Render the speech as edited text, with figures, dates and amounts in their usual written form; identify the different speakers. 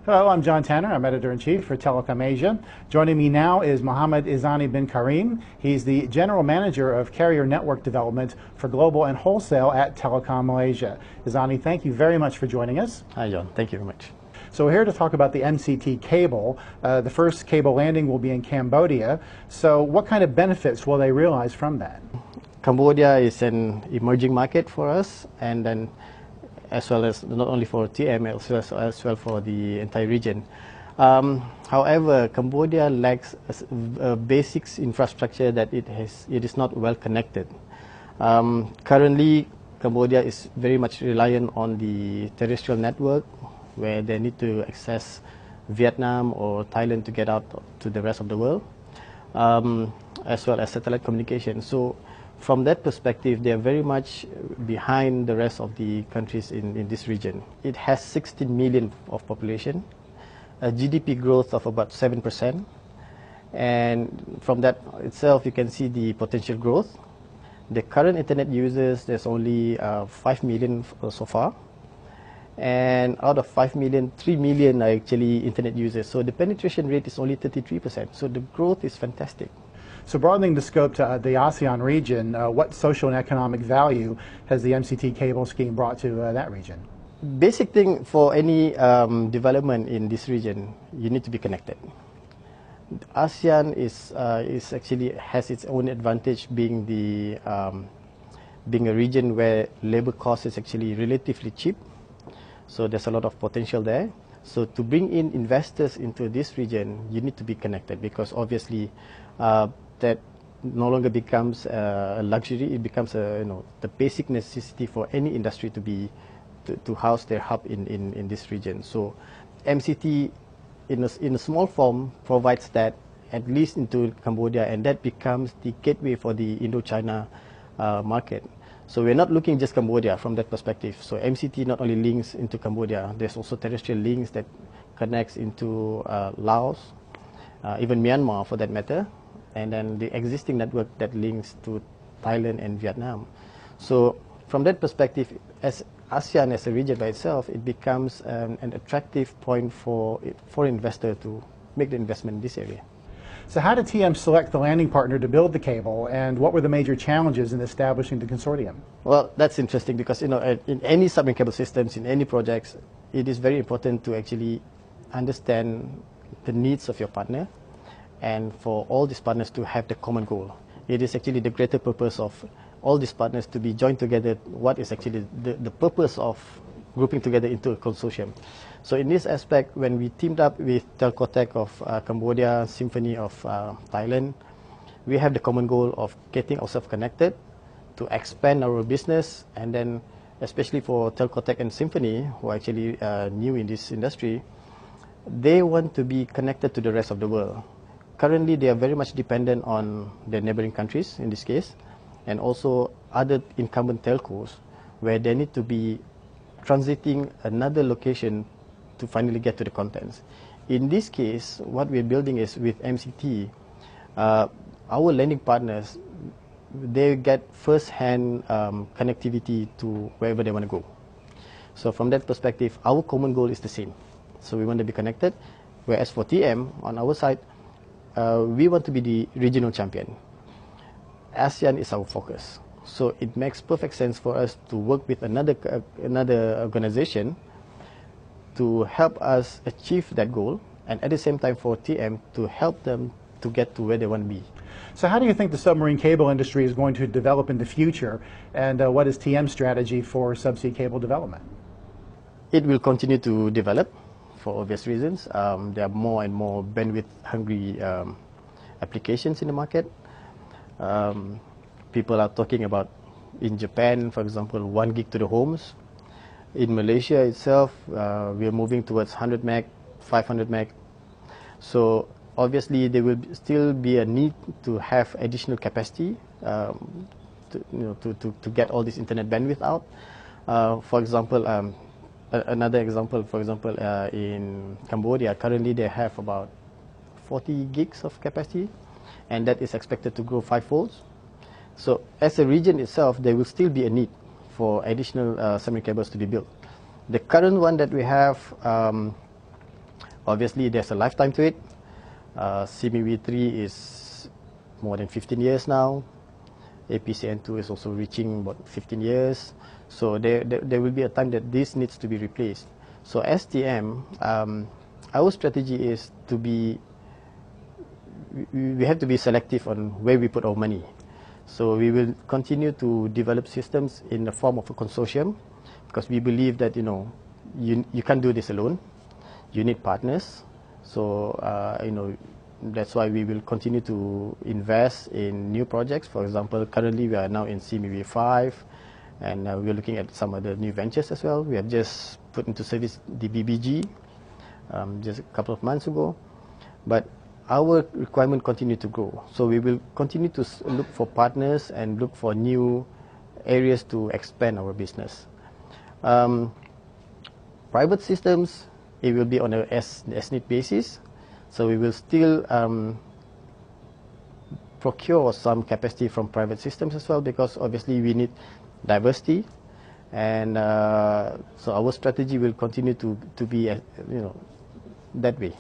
Speaker 1: Hello, I'm John Tanner. I'm Editor-in-Chief for Telecom Asia. Joining me now is Mohammed Izani bin Karim. He's the General Manager of Carrier Network Development for Global and Wholesale at Telecom Malaysia. Izani, thank you very much for joining us.
Speaker 2: Hi, John. Thank you very much.
Speaker 1: So we're here to talk about the MCT cable. The first cable landing will be in Cambodia. So what kind of benefits will they realize from that?
Speaker 2: Cambodia is an emerging market for us, and then as well as not only for TM, as well for the entire region. However, Cambodia lacks a basics infrastructure that it is not well connected. Currently, Cambodia is very much reliant on the terrestrial network, where they need to access Vietnam or Thailand to get out to the rest of the world, as well as satellite communication. So from that perspective, they are very much behind the rest of the countries in this region. It has 16 million of population, a GDP growth of about 7%, and from that itself, you can see the potential growth. The current internet users, there's only 5 million so far, and out of 5 million, 3 million are actually internet users. So the penetration rate is only 33%. So the growth is fantastic.
Speaker 1: So broadening the scope to the ASEAN region, what social and economic value has the MCT cable scheme brought to that region?
Speaker 2: Basic thing for any development in this region, you need to be connected. ASEAN is actually has its own advantage, being being a region where labor cost is actually relatively cheap. So there's a lot of potential there. So to bring in investors into this region, you need to be connected, because obviously that no longer becomes a luxury. It becomes the basic necessity for any industry to house their hub in this region. So MCT in a small form provides that, at least into Cambodia, and that becomes the gateway for the Indo-China market. So we're not looking just Cambodia from that perspective. So MCT not only links into Cambodia, there's also terrestrial links that connects into Laos, even Myanmar for that matter, and then the existing network that links to Thailand and Vietnam. So from that perspective, as ASEAN as a region by itself, it becomes an attractive point for investors to make the investment in this area.
Speaker 1: So how did TM select the landing partner to build the cable, and what were the major challenges in establishing the consortium?
Speaker 2: Well, that's interesting, because in any submarine cable systems, in any projects, it is very important to actually understand the needs of your partner, and for all these partners to have the common goal. It is actually the greater purpose of all these partners to be joined together. What is actually the purpose of grouping together into a consortium? So in this aspect, when we teamed up with Telcotech of Cambodia, Symphony of Thailand, we have the common goal of getting ourselves connected to expand our business, and then especially for Telcotech and Symphony, who are actually new in this industry, they want to be connected to the rest of the world. Currently, they are very much dependent on their neighboring countries, in this case, and also other incumbent telcos, where they need to be transiting another location to finally get to the contents. In this case, what we're building is with MCT, our lending partners, they get first-hand connectivity to wherever they want to go. So from that perspective, our common goal is the same. So we want to be connected, whereas for TM, on our side, we want to be the regional champion. ASEAN is our focus. So it makes perfect sense for us to work with another organization to help us achieve that goal, and at the same time for TM to help them to get to where they want to be.
Speaker 1: So how do you think the submarine cable industry is going to develop in the future, and what is TM's strategy for subsea cable development?
Speaker 2: It will continue to develop for obvious reasons. There are more and more bandwidth-hungry applications in the market. People are talking about, in Japan, for example, 1 gig to the homes. In Malaysia itself, we are moving towards 100 meg, 500 meg. So obviously, there will still be a need to have additional capacity to get all this internet bandwidth out. For example, another example, in Cambodia, currently they have about 40 gigs of capacity, and that is expected to grow 5-fold. So as a region itself, there will still be a need for additional submarine cables to be built. The current one that we have Obviously, there's a lifetime to it. CMIV3 is more than 15 years now. APCN2 is also reaching about 15 years. So there will be a time that this needs to be replaced. So STM, our strategy is to be, we have to be selective on where we put our money. So we will continue to develop systems in the form of a consortium, because we believe that, you can't do this alone. You need partners. So, that's why we will continue to invest in new projects. For example, currently we are now in CMIV 5, and we're looking at some other new ventures as well. We have just put into service the BBG just a couple of months ago. But our requirement continue to grow. So we will continue to look for partners and look for new areas to expand our business. Private systems, it will be on a as-need basis. So we will still procure some capacity from private systems as well, because obviously we need diversity. And so our strategy will continue to be, that way.